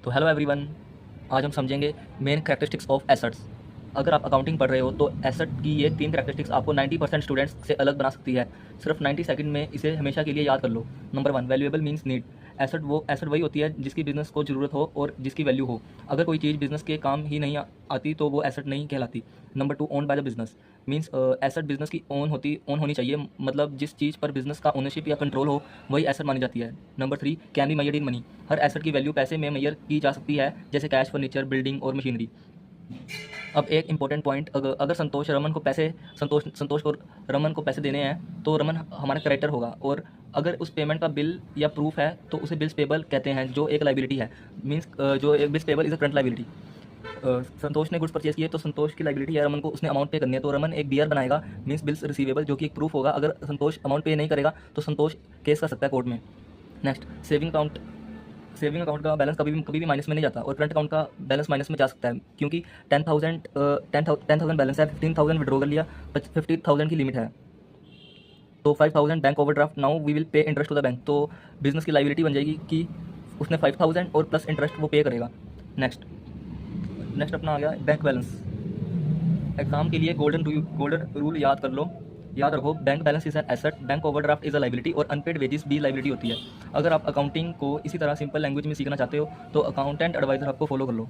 तो hello everyone, आज हम समझेंगे मेन कैरेक्टरिस्टिक्स ऑफ एसेट्स। अगर आप अकाउंटिंग पढ़ रहे हो तो एसेट की ये 3 कैरेक्टरिस्टिक्स आपको 90% स्टूडेंट्स से अलग बना सकती है। सिर्फ 90 सेकंड में इसे हमेशा के लिए याद कर लो। Number 1, valuable means need. Asset वही होती है जिसकी बिजनेस को ज़रूरत हो और जिसकी वैल्यू हो। अगर कोई चीज़ बिजनेस के काम ही नहीं आती तो वो एसेट नहीं कहलाती। Number 2, own by the business means asset business की ओन होनी चाहिए, मतलब जिस चीज़ पर बिजनेस का ओनरशिप या कंट्रोल हो वही एसेट मानी जाती है। Number 3, can be measured in money. Her asset की वैल्यू पैसे में मेजर की जा सकती है, जैसे कैश, फर्नीचर, बिल्डिंग और मशीनरी। अब एक इंपॉर्टेंट पॉइंट, अगर संतोष को रमन को पैसे देने हैं तो रमन हमारा करेक्टर होगा, और अगर उस पेमेंट का बिल या प्रूफ है तो उसे बिल्स पेबल कहते हैं, जो एक लाइबिलिटी है। मीन्स जो एक bills payable is a current liability. Santosh ने गुड्स परचेज किए तो संतोष की लाइबिलिटी है, रमन को उसने अमाउंट पे करनी है, तो रमन एक बियर बनाएगा, मीन्स बिल्स रिसीवेबल, जो कि एक प्रूफ होगा। अगर संतोष अमाउंट पे नहीं करेगा तो संतोष केस कर सकता है कोर्ट में। नेक्स्ट, सेविंग अकाउंट का बैलेंस कभी भी माइनस में नहीं जाता, और करंट अकाउंट का बैलेंस माइनस में जा सकता है, क्योंकि 10,000 बैलेंस है, 15,000 विड्रॉ कर लिया, 50,000 की लिमिट है, तो 5,000 bank overdraft, now we will pay interest to the bank. तो बिजनेस की लाइबिलिटी बन जाएगी कि उसने 5,000 और प्लस इंटरेस्ट वो पे करेगा। नेक्स्ट नेक्स्ट अपना आ गया बैंक बैलेंस। एग्जाम के लिए गोल्डन रूल याद रखो, bank balance is an asset, bank overdraft is a liability, और अनपेड वेजेस भी लाइबिलिटी होती है। अगर आप अकाउंटिंग को इसी तरह सिंपल लैंग्वेज में सीखना चाहते हो तो अकाउंटेंट एडवाइजर आपको फॉलो कर लो।